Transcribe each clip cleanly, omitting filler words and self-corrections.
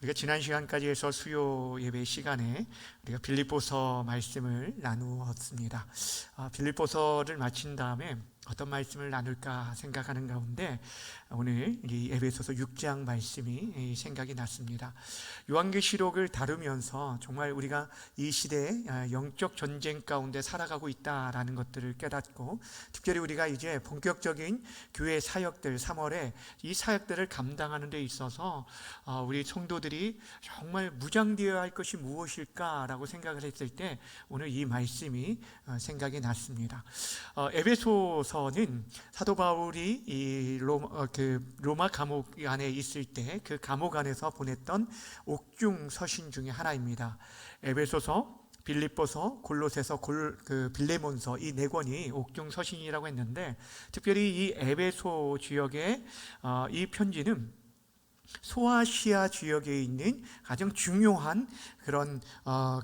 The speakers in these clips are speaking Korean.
우리가 지난 시간까지 해서 수요 예배 시간에 우리가 빌립보서 말씀을 나누었습니다. 빌립보서를 마친 다음에 어떤 말씀을 나눌까 생각하는 가운데 오늘 이 에베소서 6장 말씀이 생각이 났습니다. 요한계시록을 다루면서 정말 우리가 이 시대에 영적 전쟁 가운데 살아가고 있다라는 것들을 깨닫고, 특별히 우리가 이제 본격적인 교회 사역들 3월에 이 사역들을 감당하는 데 있어서 우리 성도들이 정말 무장되어야 할 것이 무엇일까라고 생각을 했을 때 오늘 이 말씀이 생각이 났습니다. 에베소서는 사도 바울이 이 로마 감옥 안에 있을 때 그 감옥 안에서 보냈던 옥중 서신 중에 하나입니다. 에베소서, 빌립보서, 골로새서, 빌레몬서 이 네 권이 옥중 서신이라고 했는데, 특별히 이 에베소 지역의 이 편지는 소아시아 지역에 있는 가장 중요한 그런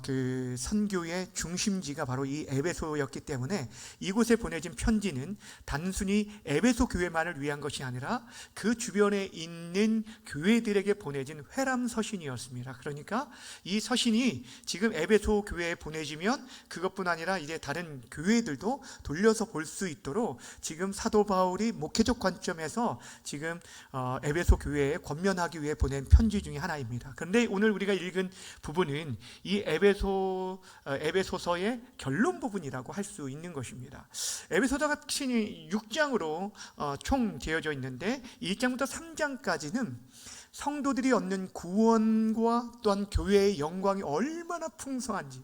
그 선교의 중심지가 바로 이 에베소였기 때문에 이곳에 보내진 편지는 단순히 에베소 교회만을 위한 것이 아니라 그 주변에 있는 교회들에게 보내진 회람 서신이었습니다. 그러니까 이 서신이 지금 에베소 교회에 보내지면 그것뿐 아니라 이제 다른 교회들도 돌려서 볼 수 있도록 지금 사도 바울이 목회적 관점에서 지금 에베소 교회에 권면하기 위해 보낸 편지 중에 하나입니다. 그런데 오늘 우리가 읽은 부분은 이 에베소서의 결론 부분이라고 할 수 있는 것입니다. 에베소서가 6장으로 총 되어져 있는데 1장부터 3장까지는 성도들이 얻는 구원과 또한 교회의 영광이 얼마나 풍성한지,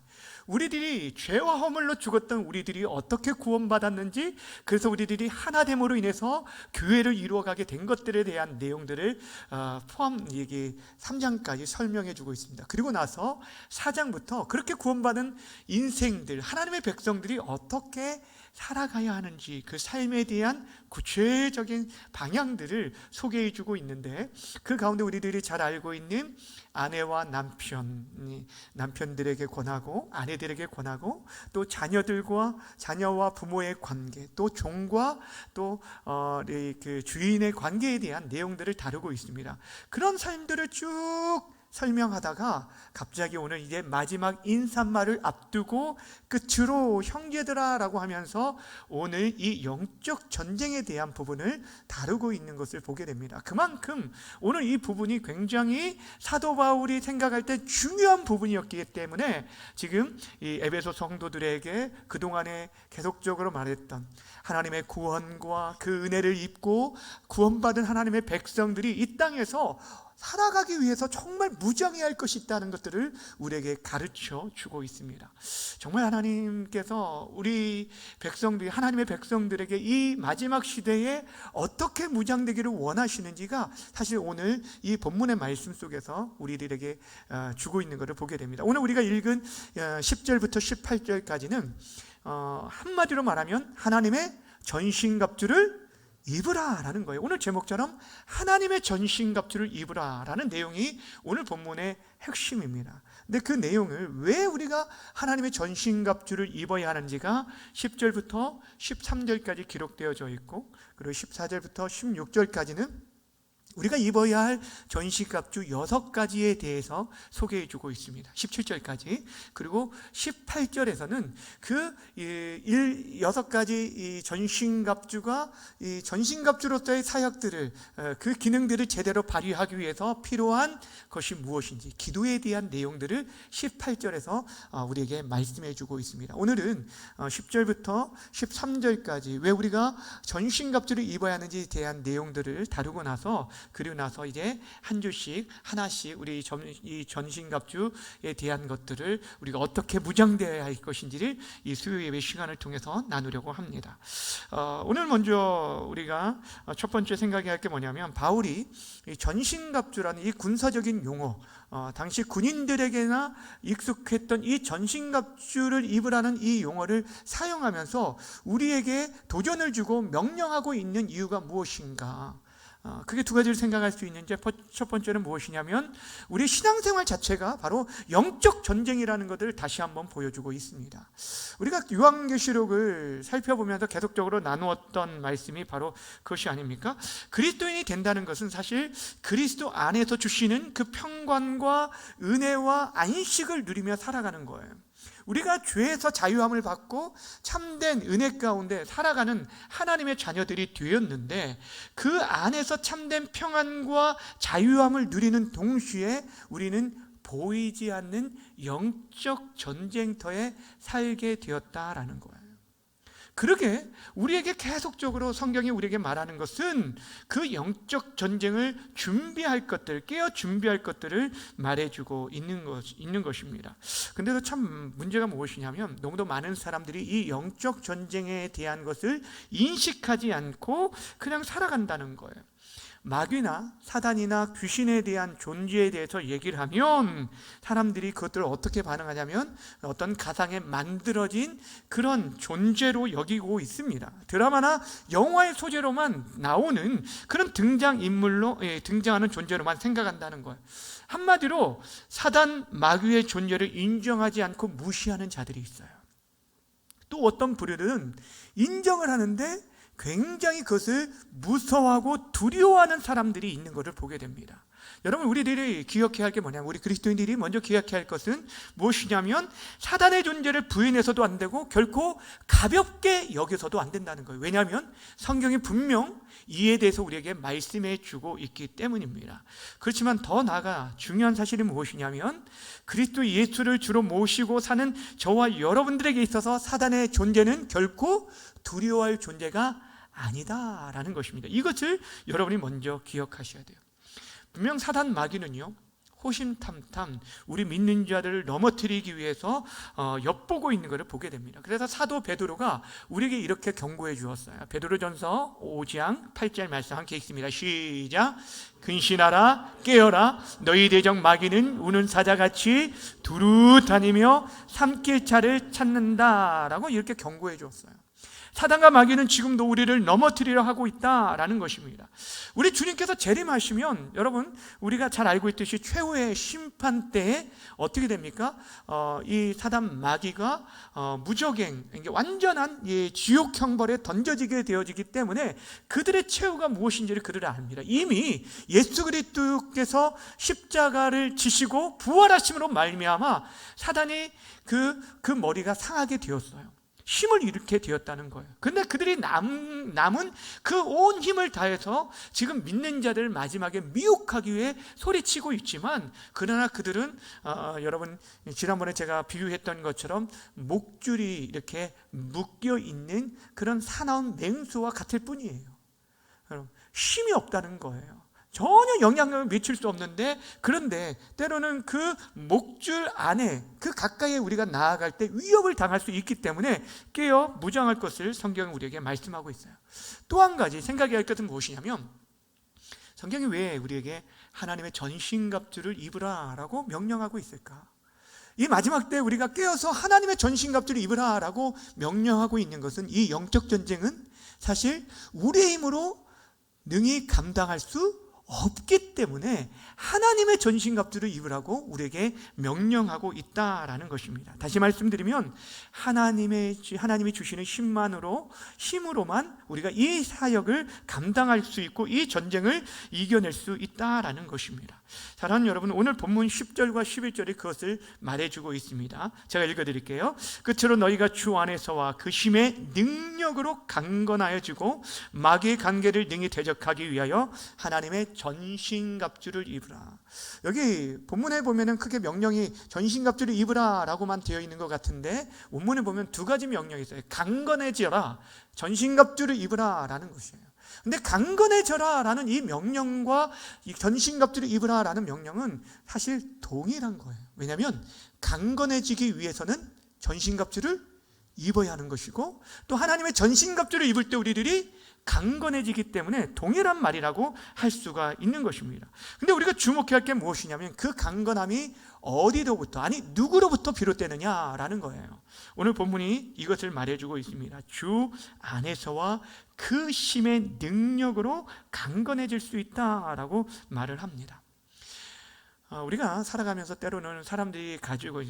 우리들이 죄와 허물로 죽었던 우리들이 어떻게 구원받았는지, 그래서 우리들이 하나됨으로 인해서 교회를 이루어가게 된 것들에 대한 내용들을 포함 3장까지 설명해 주고 있습니다. 그리고 나서 4장부터 그렇게 구원받은 인생들, 하나님의 백성들이 어떻게 살아가야 하는지 그 삶에 대한 구체적인 방향들을 소개해 주고 있는데, 그 가운데 우리들이 잘 알고 있는 아내와 남편들에게 권하고 아내들에게 권하고, 또 자녀와 부모의 관계, 또 종과 또 그 주인의 관계에 대한 내용들을 다루고 있습니다. 그런 삶들을 쭉 설명하다가 갑자기 오늘 이제 마지막 인사말을 앞두고 끝으로 형제들아 라고 하면서 오늘 이 영적 전쟁에 대한 부분을 다루고 있는 것을 보게 됩니다. 그만큼 오늘 이 부분이 굉장히 사도 바울이 생각할 때 중요한 부분이었기 때문에 지금 이 에베소 성도들에게 그동안에 계속적으로 말했던 하나님의 구원과 그 은혜를 입고 구원받은 하나님의 백성들이 이 땅에서 살아가기 위해서 정말 무장해야 할 것이 있다는 것들을 우리에게 가르쳐 주고 있습니다. 정말 하나님께서 우리 백성들이, 하나님의 백성들에게 이 마지막 시대에 어떻게 무장되기를 원하시는지가 사실 오늘 이 본문의 말씀 속에서 우리들에게 주고 있는 것을 보게 됩니다. 오늘 우리가 읽은 10절부터 18절까지는 한마디로 말하면 하나님의 전신갑주를 입으라 라는 거예요. 오늘 제목처럼 하나님의 전신갑주를 입으라 라는 내용이 오늘 본문의 핵심입니다. 근데 그 내용을 왜 우리가 하나님의 전신갑주를 입어야 하는지가 10절부터 13절까지 기록되어져 있고, 그리고 14절부터 16절까지는 우리가 입어야 할 전신갑주 6가지에 대해서 소개해 주고 있습니다. 17절까지. 그리고 18절에서는 그 6가지 이 전신갑주가 이 전신갑주로서의 사역들을, 그 기능들을 제대로 발휘하기 위해서 필요한 것이 무엇인지, 기도에 대한 내용들을 18절에서 우리에게 말씀해 주고 있습니다. 오늘은 10절부터 13절까지 왜 우리가 전신갑주를 입어야 하는지에 대한 내용들을 다루고 나서, 그리고 나서 이제 한 주씩 하나씩 우리 이 전신갑주에 대한 것들을 우리가 어떻게 무장되어야 할 것인지를 이 수요 예배 시간을 통해서 나누려고 합니다. 오늘 먼저 우리가 첫 번째 생각해야 할 게 뭐냐면, 바울이 이 전신갑주라는 이 군사적인 용어, 당시 군인들에게나 익숙했던 이 전신갑주를 입으라는 이 용어를 사용하면서 우리에게 도전을 주고 명령하고 있는 이유가 무엇인가? 그게 두 가지를 생각할 수 있는데, 첫 번째는 무엇이냐면 우리 신앙생활 자체가 바로 영적 전쟁이라는 것을 다시 한번 보여주고 있습니다. 우리가 요한계시록을 살펴보면서 계속적으로 나누었던 말씀이 바로 그것이 아닙니까? 그리스도인이 된다는 것은 사실 그리스도 안에서 주시는 그 평강과 은혜와 안식을 누리며 살아가는 거예요. 우리가 죄에서 자유함을 받고 참된 은혜 가운데 살아가는 하나님의 자녀들이 되었는데, 그 안에서 참된 평안과 자유함을 누리는 동시에 우리는 보이지 않는 영적 전쟁터에 살게 되었다라는 거예요. 그러게 우리에게 계속적으로 성경이 우리에게 말하는 것은 그 영적 전쟁을 준비할 것들, 깨어 준비할 것들을 말해주고 있는 것입니다. 근데도 참 문제가 무엇이냐면, 너무도 많은 사람들이 이 영적 전쟁에 대한 것을 인식하지 않고 그냥 살아간다는 거예요. 마귀나 사단이나 귀신에 대한 존재에 대해서 얘기를 하면 사람들이 그것들을 어떻게 반응하냐면 어떤 가상에 만들어진 그런 존재로 여기고 있습니다. 드라마나 영화의 소재로만 나오는 그런 등장인물로 등장하는 존재로만 생각한다는 거예요. 한마디로 사단, 마귀의 존재를 인정하지 않고 무시하는 자들이 있어요. 또 어떤 부류는 인정을 하는데 굉장히 그것을 무서워하고 두려워하는 사람들이 있는 것을 보게 됩니다. 여러분, 우리들이 기억해야 할 게 뭐냐면, 우리 그리스도인들이 먼저 기억해야 할 것은 무엇이냐면, 사단의 존재를 부인해서도 안 되고 결코 가볍게 여겨서도 안 된다는 거예요. 왜냐하면 성경이 분명 이에 대해서 우리에게 말씀해 주고 있기 때문입니다. 그렇지만 더 나아가 중요한 사실이 무엇이냐면, 그리스도 예수를 주로 모시고 사는 저와 여러분들에게 있어서 사단의 존재는 결코 두려워할 존재가 아니다라는 것입니다. 이것을 여러분이 먼저 기억하셔야 돼요. 분명 사단, 마귀는요, 호심탐탐 우리 믿는 자들을 넘어뜨리기 위해서 엿보고 있는 것을 보게 됩니다. 그래서 사도 베드로가 우리에게 이렇게 경고해 주었어요. 베드로전서 5장 8절 말씀 함께 읽습니다. 시작. 근신하라, 깨어라. 너희 대적 마귀는 우는 사자같이 두루 다니며 삼킬 자를 찾는다라고 이렇게 경고해 주었어요. 사단과 마귀는 지금도 우리를 넘어뜨리려 하고 있다라는 것입니다. 우리 주님께서 재림하시면 여러분, 우리가 잘 알고 있듯이 최후의 심판 때에 어떻게 됩니까? 이 사단, 마귀가 무적행, 완전한 지옥 형벌에 던져지게 되어지기 때문에 그들의 최후가 무엇인지를 그들은 압니다. 이미 예수 그리스도께서 십자가를 지시고 부활하심으로 말미암아 사단이 그 머리가 상하게 되었어요. 힘을 잃게 되었다는 거예요. 그런데 그들이 남은 그 온 힘을 다해서 지금 믿는 자들을 마지막에 미혹하기 위해 소리치고 있지만, 그러나 그들은 여러분, 지난번에 제가 비유했던 것처럼 목줄이 이렇게 묶여 있는 그런 사나운 맹수와 같을 뿐이에요. 힘이 없다는 거예요. 전혀 영향력을 미칠 수 없는데, 그런데 때로는 그 목줄 안에 그 가까이에 우리가 나아갈 때 위협을 당할 수 있기 때문에 깨어 무장할 것을 성경은 우리에게 말씀하고 있어요. 또 한 가지 생각해야 할 것은 무엇이냐면, 성경이 왜 우리에게 하나님의 전신갑주를 입으라 라고 명령하고 있을까? 이 마지막 때 우리가 깨어서 하나님의 전신갑주를 입으라 라고 명령하고 있는 것은, 이 영적 전쟁은 사실 우리의 힘으로 능히 감당할 수 없기 때문에 하나님의 전신갑주를 입으라고 우리에게 명령하고 있다라는 것입니다. 다시 말씀드리면, 하나님이 주시는 힘으로만 우리가 이 사역을 감당할 수 있고 이 전쟁을 이겨낼 수 있다라는 것입니다. 사랑하는 여러분, 오늘 본문 10절과 11절이 그것을 말해주고 있습니다. 제가 읽어드릴게요. 끝으로 너희가 주 안에서와 그 힘의 능력으로 강건하여지고 마귀의 관계를 능히 대적하기 위하여 하나님의 전신갑주를 입으라. 여기 본문에 보면은 크게 명령이 전신갑주를 입으라 라고만 되어 있는 것 같은데, 원문에 보면 두 가지 명령이 있어요. 강건해지라, 전신갑주를 입으라 라는 것이에요. 근데 강건해져라 라는 이 명령과 이 전신갑주를 입으라 라는 명령은 사실 동일한 거예요. 왜냐하면 강건해지기 위해서는 전신갑주를 입어야 하는 것이고, 또 하나님의 전신갑주를 입을 때 우리들이 강건해지기 때문에 동일한 말이라고 할 수가 있는 것입니다. 근데 우리가 주목해야 할 게 무엇이냐면 그 강건함이 어디로부터, 아니 누구로부터 비롯되느냐라는 거예요. 오늘 본문이 이것을 말해주고 있습니다. 주 안에서와 그 힘의 능력으로 강건해질 수 있다라고 말을 합니다. 우리가 살아가면서 때로는 사람들이 가지고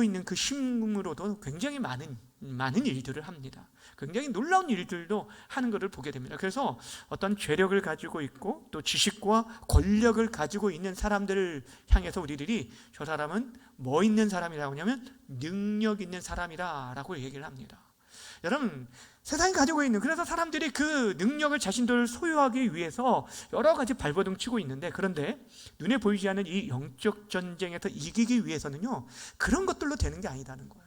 있는 그 힘으로도 굉장히 많은 일들을 합니다. 굉장히 놀라운 일들도 하는 것을 보게 됩니다. 그래서 어떤 죄력을 가지고 있고 또 지식과 권력을 가지고 있는 사람들을 향해서 우리들이 저 사람은 뭐 있는 사람이라고 하냐면 능력 있는 사람이라고 얘기를 합니다. 여러분, 세상이 가지고 있는, 그래서 사람들이 그 능력을 자신들 소유하기 위해서 여러 가지 발버둥 치고 있는데, 그런데 눈에 보이지 않는 이 영적 전쟁에서 이기기 위해서는요, 그런 것들로 되는 게 아니다는 거예요.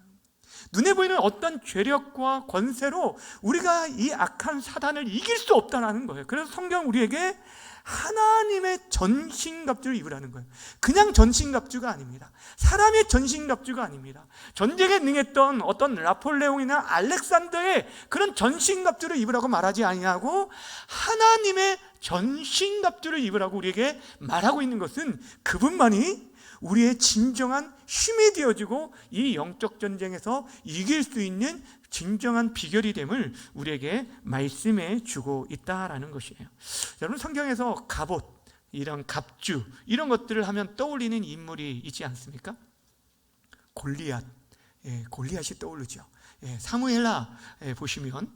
눈에 보이는 어떤 죄력과 권세로 우리가 이 악한 사단을 이길 수 없다는 거예요. 그래서 성경 우리에게 하나님의 전신갑주를 입으라는 거예요. 그냥 전신갑주가 아닙니다. 사람의 전신갑주가 아닙니다. 전쟁에 능했던 어떤 나폴레옹이나 알렉산더의 그런 전신갑주를 입으라고 말하지 아니하고 하나님의 전신갑주를 입으라고 우리에게 말하고 있는 것은 그분만이 우리의 진정한 힘이 되어지고 이 영적 전쟁에서 이길 수 있는 진정한 비결이 됨을 우리에게 말씀해 주고 있다라는 것이에요. 여러분, 성경에서 갑옷, 이런 갑주, 이런 것들을 하면 떠올리는 인물이 있지 않습니까? 골리앗, 골리앗이 떠오르죠. 사무엘하 보시면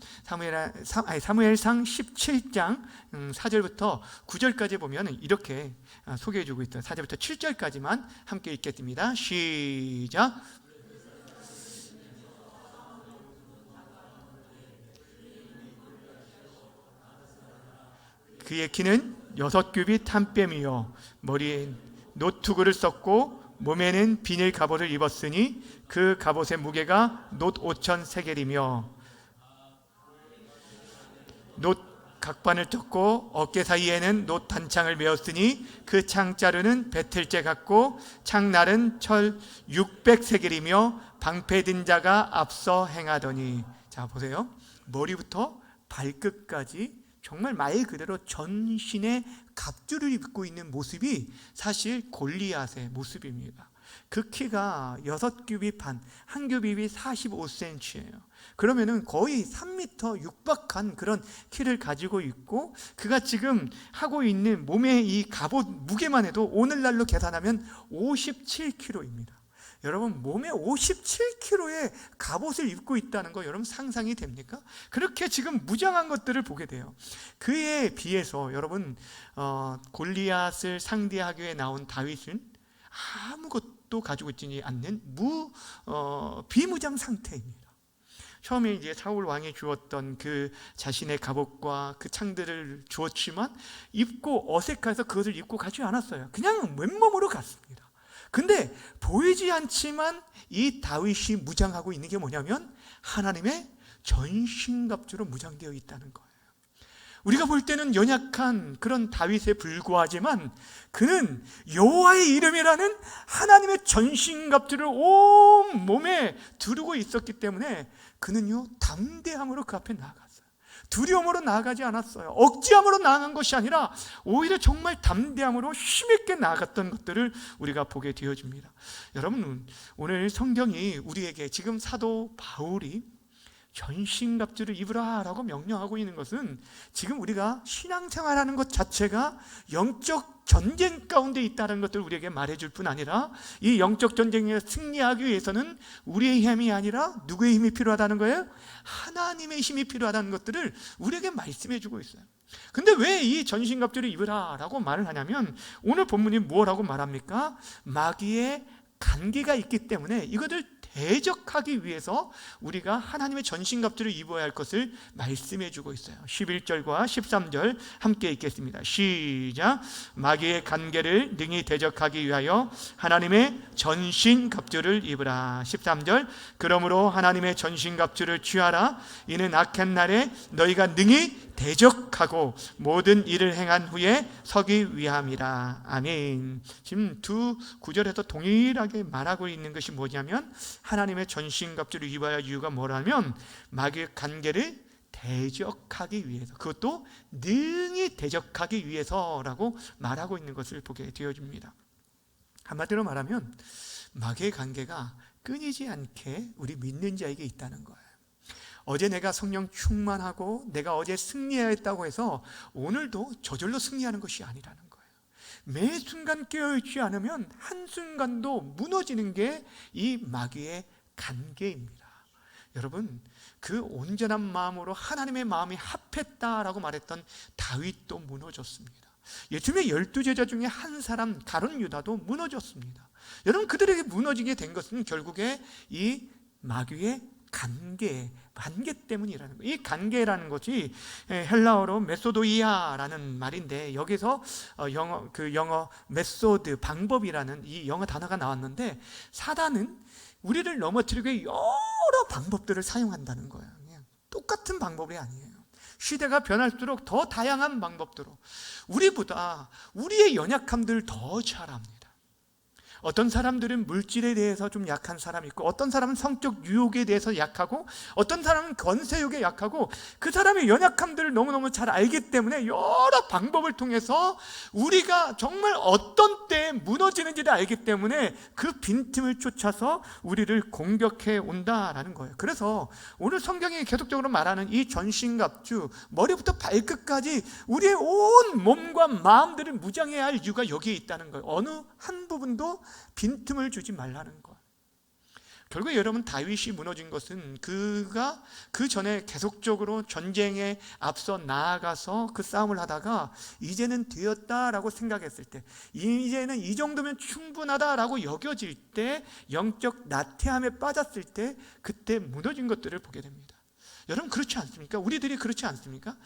사무엘상 17장 4절부터 9절까지 보면 이렇게 소개해 주고 있어요. 4절부터 7절까지만 함께 읽겠습니다. 시작. 그의 키는 6규빗 한 뼘이요 머리에 노투구를 썼고 몸에는 비닐 갑옷을 입었으니 그 갑옷의 무게가 놋 5천 세겔이며 놋 각반을 떴고 어깨 사이에는 놋 단창을 메었으니 그 창자루는 배틀째 같고 창날은 철 600세겔이며 방패 든 자가 앞서 행하더니, 자 보세요, 머리부터 발끝까지 정말 말 그대로 전신의 갑주를 입고 있는 모습이 사실 골리앗의 모습입니다. 그 키가 6규빗 반, 한 규빗이 45cm예요. 그러면은 거의 3m 육박한 그런 키를 가지고 있고, 그가 지금 하고 있는 몸의 이 갑옷 무게만 해도 오늘날로 계산하면 57kg입니다. 여러분, 몸에 57kg의 갑옷을 입고 있다는 거 여러분 상상이 됩니까? 그렇게 지금 무장한 것들을 보게 돼요. 그에 비해서 여러분, 골리앗을 상대하기 위해 나온 다윗은 아무것도 가지고 있지 않는 비무장 상태입니다. 처음에 이제 사울 왕이 주었던 그 자신의 갑옷과 그 창들을 주었지만 입고 어색해서 그것을 입고 가지 않았어요. 그냥 맨몸으로 갔습니다. 근데 보이지 않지만 이 다윗이 무장하고 있는 게 뭐냐면 하나님의 전신갑주로 무장되어 있다는 거예요. 우리가 볼 때는 연약한 그런 다윗에 불과하지만 그는 여호와의 이름이라는 하나님의 전신갑주를 온 몸에 두르고 있었기 때문에 그는요 담대함으로 그 앞에 나아갔어요. 두려움으로 나아가지 않았어요. 억지함으로 나아간 것이 아니라 오히려 정말 담대함으로 힘있게 나아갔던 것들을 우리가 보게 되어집니다. 여러분, 오늘 성경이 우리에게 지금 사도 바울이 전신갑주를 입으라 라고 명령하고 있는 것은 지금 우리가 신앙생활하는 것 자체가 영적 전쟁 가운데 있다는 것들을 우리에게 말해줄 뿐 아니라 이 영적 전쟁에 승리하기 위해서는 우리의 힘이 아니라 누구의 힘이 필요하다는 거예요? 하나님의 힘이 필요하다는 것들을 우리에게 말씀해 주고 있어요. 근데 왜 이 전신갑주를 입으라 라고 말을 하냐면 오늘 본문이 뭐라고 말합니까? 마귀의 간기가 있기 때문에 이것을 대적하기 위해서 우리가 하나님의 전신갑주를 입어야 할 것을 말씀해 주고 있어요. 11절과 13절 함께 읽겠습니다. 시작. 마귀의 간계를 능히 대적하기 위하여 하나님의 전신갑주를 입으라. 13절. 그러므로 하나님의 전신갑주를 취하라. 이는 악한 날에 너희가 능히 대적하고 모든 일을 행한 후에 서기 위함이라. 아멘. 지금 두 구절에서 동일하게 말하고 있는 것이 뭐냐면 하나님의 전신갑주를 입어야 할 이유가 뭐라면 마귀의 간계를 대적하기 위해서, 그것도 능히 대적하기 위해서라고 말하고 있는 것을 보게 되어집니다. 한마디로 말하면 마귀의 관계가 끊이지 않게 우리 믿는 자에게 있다는 거예요. 어제 내가 성령 충만하고 내가 어제 승리했다고 해서 오늘도 저절로 승리하는 것이 아니라는 거예요. 매 순간 깨어있지 않으면 한순간도 무너지는 게 이 마귀의 관계입니다. 여러분, 그 온전한 마음으로 하나님의 마음이 합했다라고 말했던 다윗도 무너졌습니다. 예수님의 12제자 중에 한 사람 가룟 유다도 무너졌습니다. 여러분, 그들에게 무너지게 된 것은 결국에 이 마귀의 관계 때문이라는 거예요. 이 관계라는 것이 헬라어로 메소도이아라는 말인데, 여기서 영어 메소드, 방법이라는 이 영어 단어가 나왔는데, 사단은 우리를 넘어뜨리기 위해 여러 방법들을 사용한다는 거예요. 그냥 똑같은 방법이 아니에요. 시대가 변할수록 더 다양한 방법으로 우리보다 우리의 연약함들을 더 잘 압니다. 어떤 사람들은 물질에 대해서 좀 약한 사람이 있고, 어떤 사람은 성적 유혹에 대해서 약하고, 어떤 사람은 권세욕에 약하고, 그 사람의 연약함들을 너무너무 잘 알기 때문에 여러 방법을 통해서 우리가 정말 어떤 때에 무너지는지를 알기 때문에 그 빈틈을 쫓아서 우리를 공격해 온다라는 거예요. 그래서 오늘 성경이 계속적으로 말하는 이 전신갑주, 머리부터 발끝까지 우리의 온 몸과 마음들을 무장해야 할 이유가 여기에 있다는 거예요. 어느 한 부분도 빈틈을 주지 말라는 것. 결국 여러분, 다윗이 무너진 것은 그가 그 전에 계속적으로 전쟁에 앞서 나아가서 그 싸움을 하다가 이제는 되었다라고 생각했을 때, 이제는 이 정도면 충분하다라고 여겨질 때, 영적 나태함에 빠졌을 때, 그때 무너진 것들을 보게 됩니다. 여러분, 그렇지 않습니까? 우리들이 그렇지 않습니까?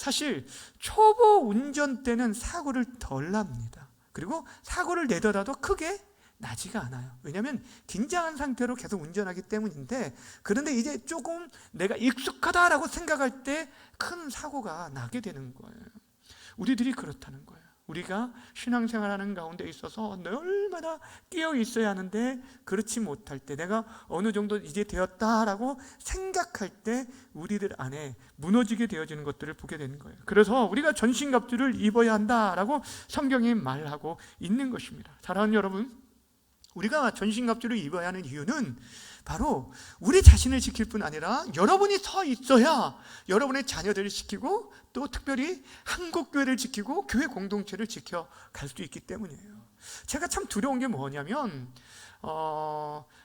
사실 초보 운전 때는 사고를 덜 납니다. 그리고 사고를 내더라도 크게 나지가 않아요. 왜냐하면 긴장한 상태로 계속 운전하기 때문인데, 그런데 이제 조금 내가 익숙하다라고 생각할 때 큰 사고가 나게 되는 거예요. 우리들이 그렇다는 거예요. 우리가 신앙생활하는 가운데 있어서 얼마나 깨어 있어야 하는데 그렇지 못할 때, 내가 어느 정도 이제 되었다라고 생각할 때 우리들 안에 무너지게 되어지는 것들을 보게 되는 거예요. 그래서 우리가 전신갑주를 입어야 한다라고 성경이 말하고 있는 것입니다. 사랑하는 여러분, 우리가 전신갑주를 입어야 하는 이유는 바로 우리 자신을 지킬 뿐 아니라 여러분이 서 있어야 여러분의 자녀들을 지키고, 또 특별히 한국교회를 지키고 교회 공동체를 지켜갈 수 있기 때문이에요. 제가 참 두려운 게 뭐냐면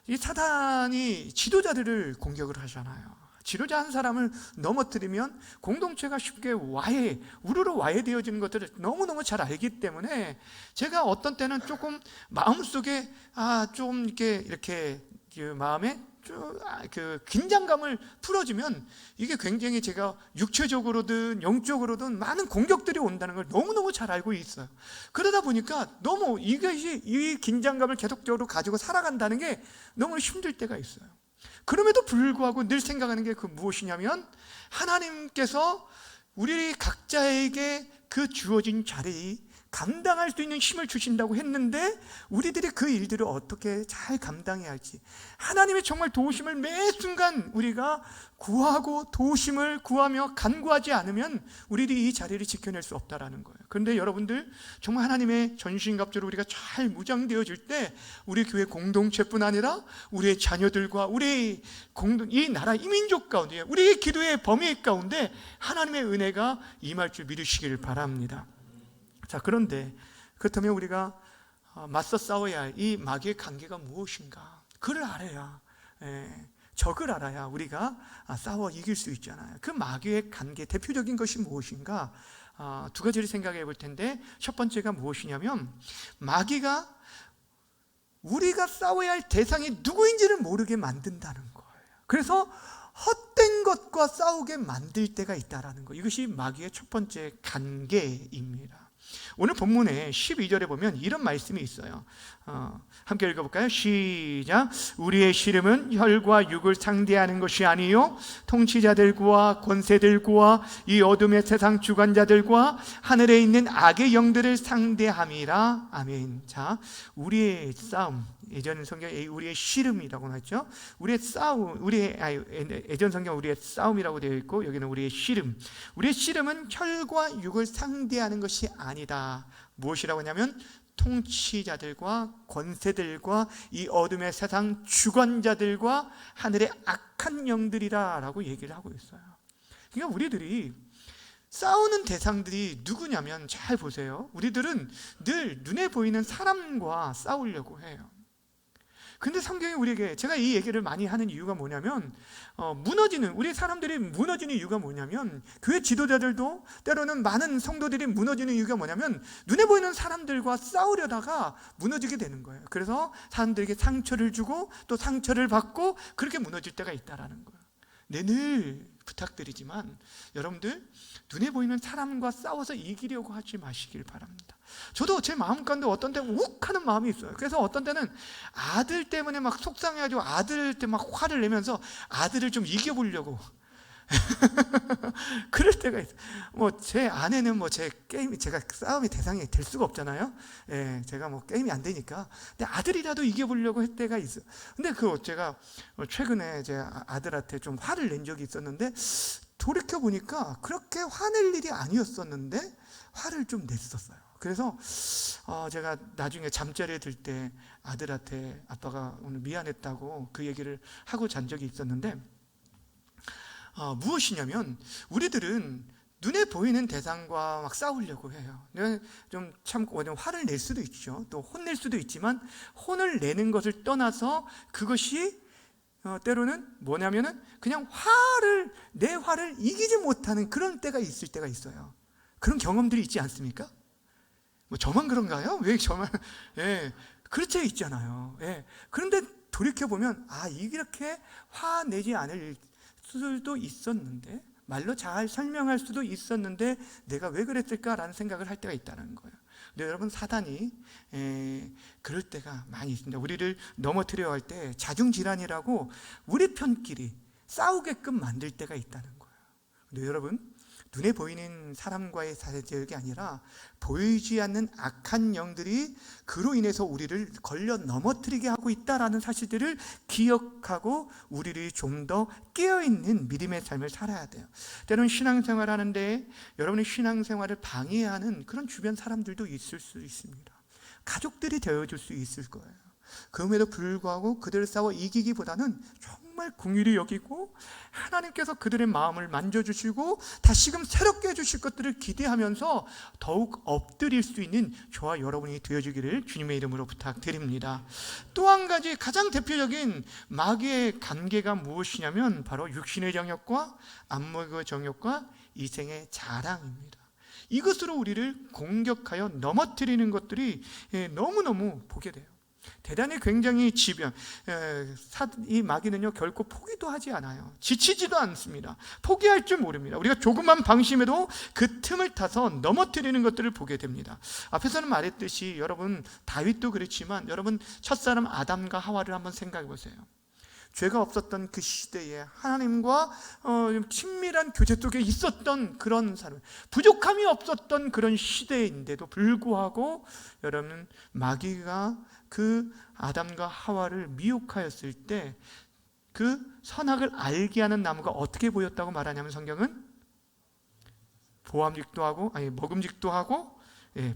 이 사단이 지도자들을 공격을 하잖아요. 지도자 한 사람을 넘어뜨리면 공동체가 쉽게 우르르 와해되어지는 것들을 너무너무 잘 알기 때문에, 제가 어떤 때는 조금 마음속에 좀 이렇게 마음에 그 긴장감을 풀어주면 이게 굉장히 제가 육체적으로든 영적으로든 많은 공격들이 온다는 걸 너무너무 잘 알고 있어요. 그러다 보니까 너무 이것이, 이 긴장감을 계속적으로 가지고 살아간다는 게 너무 힘들 때가 있어요. 그럼에도 불구하고 늘 생각하는 게 그 무엇이냐면, 하나님께서 우리 각자에게 그 주어진 자리 감당할 수 있는 힘을 주신다고 했는데, 우리들이 그 일들을 어떻게 잘 감당해야 할지, 하나님의 정말 도우심을 매 순간 우리가 구하고 도우심을 구하며 간구하지 않으면 우리들이 이 자리를 지켜낼 수 없다라는 거예요. 그런데 여러분들, 정말 하나님의 전신갑주로 우리가 잘 무장되어질 때 우리 교회 공동체뿐 아니라 우리의 자녀들과 우리 이 나라 이 민족 가운데, 우리의 기도의 범위 가운데 하나님의 은혜가 임할 줄 믿으시길 바랍니다. 자, 그런데 그렇다면 우리가 맞서 싸워야 할 이 마귀의 관계가 무엇인가? 그를 알아야, 적을 알아야 우리가 싸워 이길 수 있잖아요. 그 마귀의 관계, 대표적인 것이 무엇인가? 두 가지를 생각해 볼 텐데, 첫 번째가 무엇이냐면, 마귀가 우리가 싸워야 할 대상이 누구인지를 모르게 만든다는 거예요. 그래서 헛된 것과 싸우게 만들 때가 있다는 거. 이것이 마귀의 첫 번째 관계입니다. 오늘 본문에 12절에 보면 이런 말씀이 있어요. 함께 읽어볼까요? 시작. 우리의 씨름은 혈과 육을 상대하는 것이 아니요 통치자들과 권세들과 이 어둠의 세상 주관자들과 하늘에 있는 악의 영들을 상대함이라. 아멘. 자, 우리의 싸움, 예전 성경에 우리의 씨름이라고 나왔죠. 우리의 싸움, 예전 성경 우리의 싸움이라고 되어 있고, 여기는 우리의 씨름. 우리의 씨름은 혈과 육을 상대하는 것이 아니다. 무엇이라고 하냐면 통치자들과 권세들과 이 어둠의 세상 주관자들과 하늘의 악한 영들이라고 얘기를 하고 있어요. 그러니까 우리들이 싸우는 대상들이 누구냐면, 잘 보세요. 우리들은 늘 눈에 보이는 사람과 싸우려고 해요. 근데 성경이 우리에게, 제가 이 얘기를 많이 하는 이유가 뭐냐면, 우리 사람들이 무너지는 이유가 뭐냐면, 교회 지도자들도 때로는 많은 성도들이 무너지는 이유가 뭐냐면, 눈에 보이는 사람들과 싸우려다가 무너지게 되는 거예요. 그래서 사람들에게 상처를 주고 또 상처를 받고 그렇게 무너질 때가 있다라는 거예요. 늘 부탁드리지만 여러분들, 눈에 보이는 사람과 싸워서 이기려고 하지 마시길 바랍니다. 저도 제 마음 가운데 어떤 때는 욱 하는 마음이 있어요. 그래서 어떤 때는 아들 때문에 막 속상해가지고 아들 때 막 화를 내면서 아들을 좀 이겨보려고 그럴 때가 있어요. 제 아내는 제 게임이, 제가 싸움의 대상이 될 수가 없잖아요. 예, 제가 게임이 안 되니까. 근데 아들이라도 이겨보려고 할 때가 있어요. 근데 제가 최근에 제 아들한테 좀 화를 낸 적이 있었는데, 돌이켜보니까 그렇게 화낼 일이 아니었었는데 화를 좀 냈었어요. 그래서 제가 나중에 잠자리에 들 때 아들한테 아빠가 오늘 미안했다고 그 얘기를 하고 잔 적이 있었는데, 무엇이냐면 우리들은 눈에 보이는 대상과 막 싸우려고 해요. 좀 참고 화를 낼 수도 있죠. 또 혼낼 수도 있지만, 혼을 내는 것을 떠나서 그것이 때로는 뭐냐면은 그냥 내 화를 이기지 못하는 그런 때가 있을 때가 있어요. 그런 경험들이 있지 않습니까? 저만 그런가요? 왜 저만? 예, 그럴 때 있잖아요. 예. 그런데 돌이켜보면, 이렇게 화내지 않을 수도 있었는데, 말로 잘 설명할 수도 있었는데 내가 왜 그랬을까라는 생각을 할 때가 있다는 거예요. 근데 여러분, 사단이 그럴 때가 많이 있습니다. 우리를 넘어뜨려 할 때 자중질환이라고 우리 편끼리 싸우게끔 만들 때가 있다는 거예요. 근데 여러분, 눈에 보이는 사람과의 사제력이 아니라 보이지 않는 악한 영들이 그로 인해서 우리를 걸려 넘어뜨리게 하고 있다라는 사실들을 기억하고 우리를 좀 더 깨어있는 믿음의 삶을 살아야 돼요. 때로는 신앙생활 하는데 여러분의 신앙생활을 방해하는 그런 주변 사람들도 있을 수 있습니다. 가족들이 되어줄 수 있을 거예요. 그럼에도 불구하고 그들을 싸워 이기기보다는 정말 긍휼히 여기고 하나님께서 그들의 마음을 만져주시고 다시금 새롭게 해주실 것들을 기대하면서 더욱 엎드릴 수 있는 저와 여러분이 되어주기를 주님의 이름으로 부탁드립니다. 또 한 가지 가장 대표적인 마귀의 관계가 무엇이냐면 바로 육신의 정욕과 안목의 정욕과 이생의 자랑입니다. 이것으로 우리를 공격하여 넘어뜨리는 것들이 너무너무 보게 돼요. 대단히 굉장히 이 마귀는요, 결코 포기도 하지 않아요. 지치지도 않습니다. 포기할 줄 모릅니다. 우리가 조금만 방심해도 그 틈을 타서 넘어뜨리는 것들을 보게 됩니다. 앞에서는 말했듯이 여러분, 다윗도 그렇지만 여러분, 첫사람 아담과 하와를 한번 생각해 보세요. 죄가 없었던 그 시대에 하나님과 친밀한 교제 속에 있었던 그런 사람, 부족함이 없었던 그런 시대인데도 불구하고 여러분, 마귀가 그 아담과 하와를 미혹하였을 때 그 선악을 알게 하는 나무가 어떻게 보였다고 말하냐면, 성경은 먹음직도 하고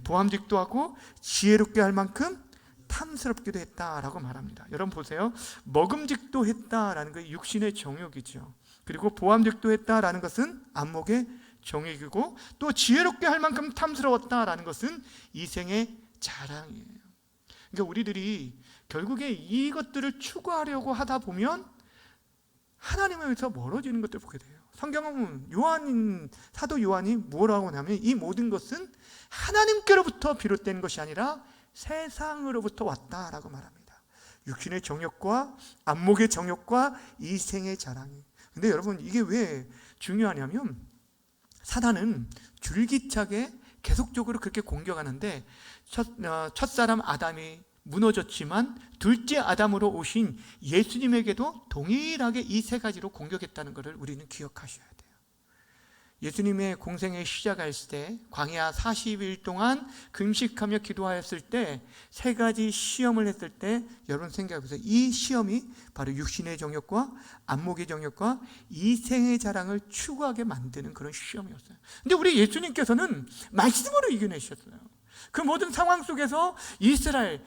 보암직도 하고 지혜롭게 할 만큼 탐스럽기도 했다라고 말합니다. 여러분 보세요. 먹음직도 했다라는 게 육신의 정욕이죠. 그리고 보암직도 했다라는 것은 안목의 정욕이고, 또 지혜롭게 할 만큼 탐스러웠다라는 것은 이생의 자랑이에요. 그러니까 우리들이 결국에 이것들을 추구하려고 하다 보면 하나님에서 멀어지는 것들을 보게 돼요. 성경은 사도 요한이 뭐라고 하냐면, 이 모든 것은 하나님께로부터 비롯된 것이 아니라 세상으로부터 왔다라고 말합니다. 육신의 정욕과 안목의 정욕과 이생의 자랑이. 근데 여러분, 이게 왜 중요하냐면, 사단은 줄기차게 계속적으로 그렇게 공격하는데 첫사람 아담이 무너졌지만 둘째 아담으로 오신 예수님에게도 동일하게 이 세 가지로 공격했다는 것을 우리는 기억하셔야 돼요. 예수님의 공생의 시작할 때 광야 40일 동안 금식하며 기도하였을 때 세 가지 시험을 했을 때 여러분 생각해보세요. 이 시험이 바로 육신의 정욕과 안목의 정욕과 이생의 자랑을 추구하게 만드는 그런 시험이었어요. 근데 우리 예수님께서는 말씀으로 이겨내셨어요. 그 모든 상황 속에서 이스라엘,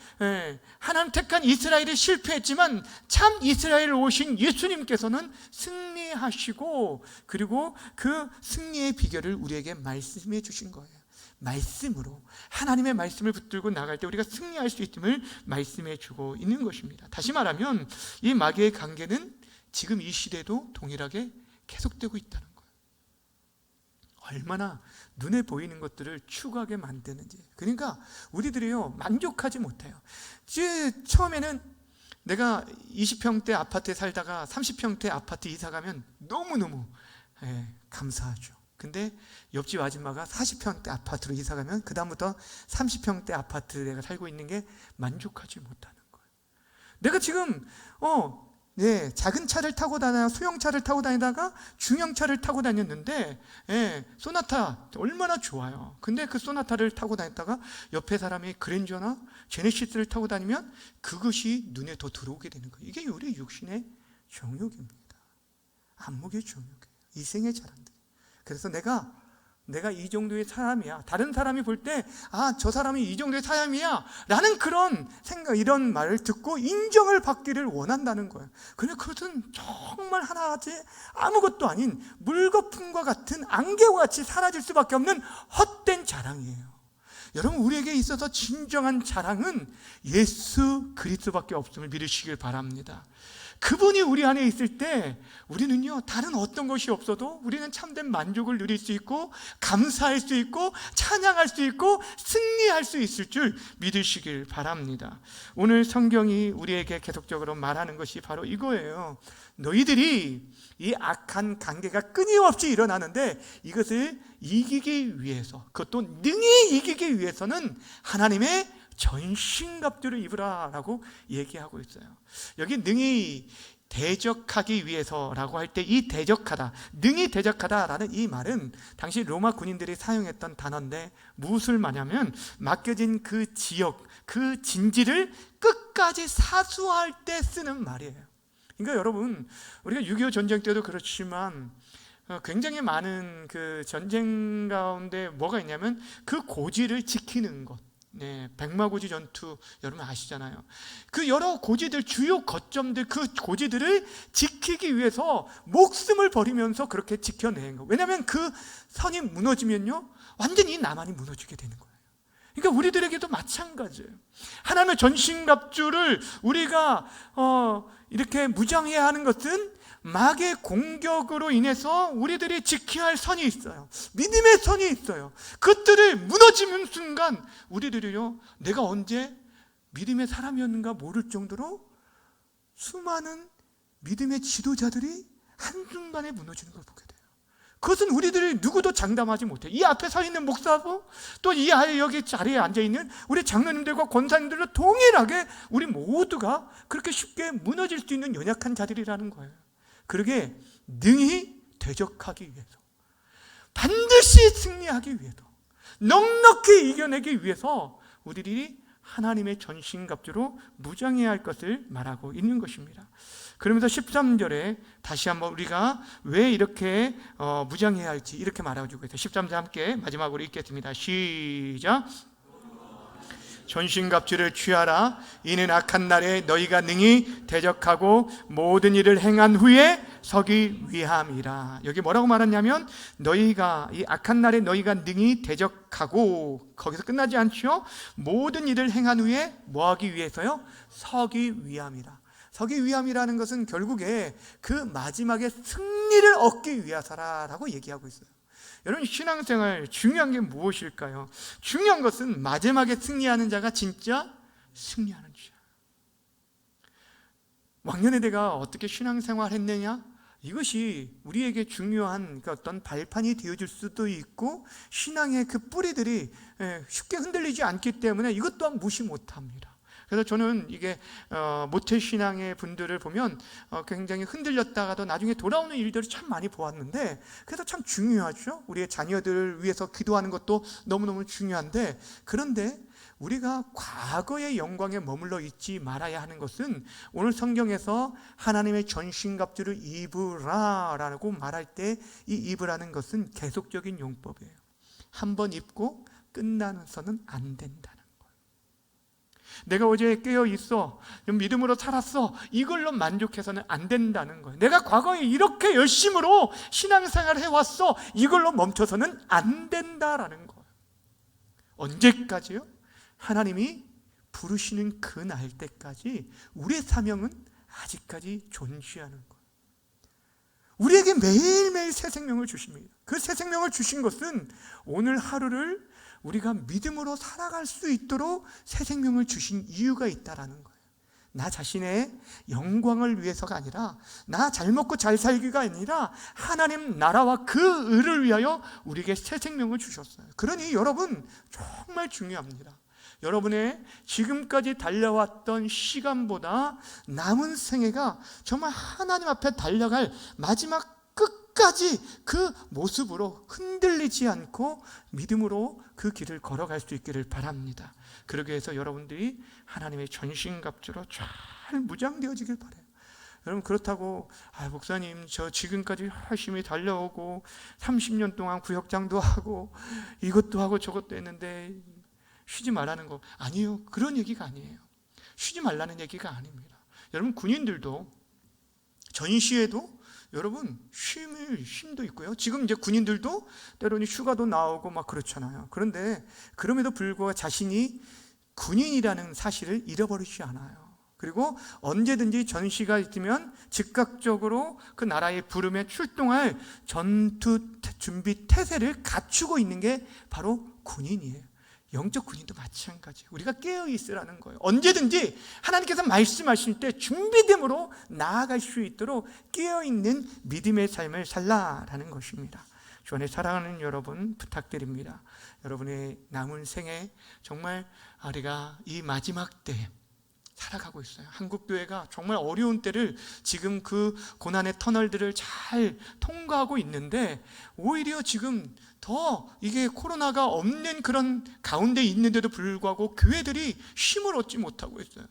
하나님 택한 이스라엘이 실패했지만 참 이스라엘 오신 예수님께서는 승리하시고, 그리고 그 승리의 비결을 우리에게 말씀해 주신 거예요. 말씀으로, 하나님의 말씀을 붙들고 나갈 때 우리가 승리할 수 있음을 말씀해 주고 있는 것입니다. 다시 말하면 이 마귀의 관계는 지금 이 시대도 동일하게 계속되고 있다는 거예요. 얼마나 눈에 보이는 것들을 추구하게 만드는지. 그러니까 우리들이요, 만족하지 못해요. 처음에는 내가 20평대 아파트에 살다가 30평대 아파트 이사 가면 너무너무 감사하죠. 근데 옆집 아줌마가 40평대 아파트로 이사 가면 그 다음부터 30평대 아파트에 내가 살고 있는 게 만족하지 못하는 거예요. 내가 지금 작은 차를 타고 다녀, 소형차를 타고 다니다가 중형차를 타고 다녔는데, 소나타 얼마나 좋아요. 근데 그 소나타를 타고 다녔다가 옆에 사람이 그랜저나 제네시스를 타고 다니면 그것이 눈에 더 들어오게 되는 거예요. 이게 우리 육신의 정욕입니다. 안목의 정욕이에요. 이생의 자랑들. 그래서 내가 이 정도의 사람이야, 다른 사람이 볼 때 저 사람이 이 정도의 사람이야 라는 그런 생각, 이런 말을 듣고 인정을 받기를 원한다는 거예요. 근데 그것은 정말 하나같이 아무것도 아닌 물거품과 같은 안개와 같이 사라질 수밖에 없는 헛된 자랑이에요. 여러분, 우리에게 있어서 진정한 자랑은 예수 그리스도밖에 없음을 믿으시길 바랍니다. 그분이 우리 안에 있을 때 우리는요, 다른 어떤 것이 없어도 우리는 참된 만족을 누릴 수 있고, 감사할 수 있고, 찬양할 수 있고, 승리할 수 있을 줄 믿으시길 바랍니다. 오늘 성경이 우리에게 계속적으로 말하는 것이 바로 이거예요. 너희들이 이 악한 관계가 끊임없이 일어나는데 이것을 이기기 위해서, 그것도 능히 이기기 위해서는 하나님의 전신갑주를 입으라 라고 얘기하고 있어요. 여기 능히 대적하기 위해서라고 할 때 이 대적하다, 능히 대적하다라는 이 말은 당시 로마 군인들이 사용했던 단어인데 무엇을 말하냐면 맡겨진 그 지역, 그 진지를 끝까지 사수할 때 쓰는 말이에요. 그러니까 여러분, 우리가 6.25 전쟁 때도 그렇지만 굉장히 많은 그 전쟁 가운데 뭐가 있냐면 그 고지를 지키는 것. 백마고지 전투 여러분 아시잖아요. 그 여러 고지들, 주요 거점들, 그 고지들을 지키기 위해서 목숨을 버리면서 그렇게 지켜낸 거. 왜냐하면 그 선이 무너지면요, 완전히 남한이 무너지게 되는 거예요. 그러니까 우리들에게도 마찬가지예요. 하나님의 전신갑주를 우리가 이렇게 무장해야 하는 것은 마귀의 공격으로 인해서 우리들이 지켜야 할 선이 있어요. 믿음의 선이 있어요. 그것들을 무너지는 순간 우리들이요, 내가 언제 믿음의 사람이었는가 모를 정도로 수많은 믿음의 지도자들이 한순간에 무너지는 걸 보게 돼요. 그것은 우리들이 누구도 장담하지 못해요. 이 앞에 서 있는 목사도, 또 이 여기 자리에 앉아있는 우리 장로님들과 권사님들도 동일하게 우리 모두가 그렇게 쉽게 무너질 수 있는 연약한 자들이라는 거예요. 그러게 능히 대적하기 위해서, 반드시 승리하기 위해서, 넉넉히 이겨내기 위해서 우리들이 하나님의 전신갑주로 무장해야 할 것을 말하고 있는 것입니다. 그러면서 13절에 다시 한번 우리가 왜 이렇게 무장해야 할지 이렇게 말해주고 있어요. 13절 함께 마지막으로 읽겠습니다. 시작. 전신갑주를 취하라. 이는 악한 날에 너희가 능히 대적하고 모든 일을 행한 후에 서기 위함이라. 여기 뭐라고 말하냐면 너희가 이 악한 날에 너희가 능히 대적하고, 거기서 끝나지 않죠. 모든 일을 행한 후에 뭐하기 위해서요? 서기 위함이라. 서기 위함이라는 것은 결국에 그 마지막에 승리를 얻기 위해서라고 얘기하고 있어요. 여러분, 신앙생활 중요한 게 무엇일까요? 중요한 것은 마지막에 승리하는 자가 진짜 승리하는 자야. 왕년에 내가 어떻게 신앙생활 했느냐? 이것이 우리에게 중요한 그 어떤 발판이 되어줄 수도 있고, 신앙의 그 뿌리들이 쉽게 흔들리지 않기 때문에 이것 또한 무시 못합니다. 그래서 저는 이게 모태신앙의 분들을 보면 굉장히 흔들렸다가도 나중에 돌아오는 일들을 참 많이 보았는데, 그래서 참 중요하죠. 우리의 자녀들을 위해서 기도하는 것도 너무너무 중요한데, 그런데 우리가 과거의 영광에 머물러 있지 말아야 하는 것은, 오늘 성경에서 하나님의 전신갑주를 입으라 라고 말할 때 이 입으라는 것은 계속적인 용법이에요. 한번 입고 끝나서는 안 된다는 거예요. 내가 어제 깨어 있어, 믿음으로 살았어, 이걸로 만족해서는 안 된다는 거예요. 내가 과거에 이렇게 열심으로 신앙생활을 해왔어, 이걸로 멈춰서는 안 된다라는 거예요. 언제까지요? 하나님이 부르시는 그 날 때까지 우리의 사명은 아직까지 존재하는 거예요. 우리에게 매일매일 새 생명을 주십니다. 그 새 생명을 주신 것은 오늘 하루를 우리가 믿음으로 살아갈 수 있도록 새 생명을 주신 이유가 있다라는 거예요. 나 자신의 영광을 위해서가 아니라, 나 잘 먹고 잘 살기가 아니라 하나님 나라와 그 의를 위하여 우리에게 새 생명을 주셨어요. 그러니 여러분, 정말 중요합니다. 여러분의 지금까지 달려왔던 시간보다 남은 생애가 정말 하나님 앞에 달려갈 마지막 끝까지 그 모습으로 흔들리지 않고 믿음으로 그 길을 걸어갈 수 있기를 바랍니다. 그러기 위해서 여러분들이 하나님의 전신갑주로 잘 무장되어지길 바라요. 여러분, 그렇다고 목사님 저 지금까지 열심히 달려오고 30년 동안 구역장도 하고 이것도 하고 저것도 했는데 쉬지 말라는 거 아니에요. 그런 얘기가 아니에요. 쉬지 말라는 얘기가 아닙니다. 여러분, 군인들도 전시에도 여러분 쉼도 있고요. 지금 이제 군인들도 때로는 휴가도 나오고 막 그렇잖아요. 그런데 그럼에도 불구하고 자신이 군인이라는 사실을 잃어버리지 않아요. 그리고 언제든지 전시가 있으면 즉각적으로 그 나라의 부름에 출동할 전투 준비 태세를 갖추고 있는 게 바로 군인이에요. 영적 군인도 마찬가지예요. 우리가 깨어 있으라는 거예요. 언제든지 하나님께서 말씀하실 때 준비됨으로 나아갈 수 있도록 깨어 있는 믿음의 삶을 살라라는 것입니다. 주 안에 사랑하는 여러분, 부탁드립니다. 여러분의 남은 생에 정말 우리가 이 마지막 때 살아가고 있어요. 한국교회가 정말 어려운 때를 지금 그 고난의 터널들을 잘 통과하고 있는데, 오히려 지금 더 이게 코로나가 없는 그런 가운데 있는데도 불구하고 교회들이 쉼을 얻지 못하고 있어요.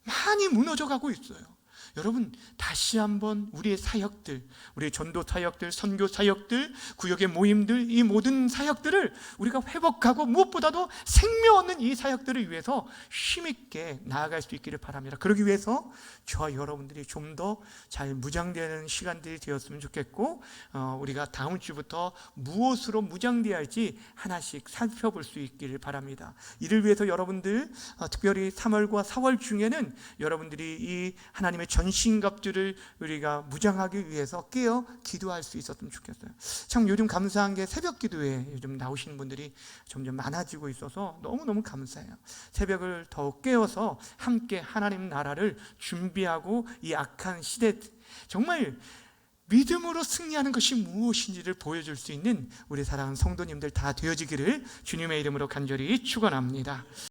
많이 무너져 가고 있어요. 여러분, 다시 한번 우리의 사역들, 우리의 전도 사역들, 선교 사역들, 구역의 모임들, 이 모든 사역들을 우리가 회복하고 무엇보다도 생명 얻는 이 사역들을 위해서 힘있게 나아갈 수 있기를 바랍니다. 그러기 위해서 저와 여러분들이 좀 더 잘 무장되는 시간들이 되었으면 좋겠고, 우리가 다음 주부터 무엇으로 무장되어야 할지 하나씩 살펴볼 수 있기를 바랍니다. 이를 위해서 여러분들 특별히 3월과 4월 중에는 여러분들이 이 하나님의 전신갑주를 우리가 무장하기 위해서 깨어 기도할 수 있었으면 좋겠어요. 참 요즘 감사한 게 새벽 기도에 요즘 나오시는 분들이 점점 많아지고 있어서 너무너무 감사해요. 새벽을 더욱 깨어서 함께 하나님 나라를 준비하고 이 악한 시대, 정말 믿음으로 승리하는 것이 무엇인지를 보여줄 수 있는 우리 사랑하는 성도님들 다 되어지기를 주님의 이름으로 간절히 축원합니다.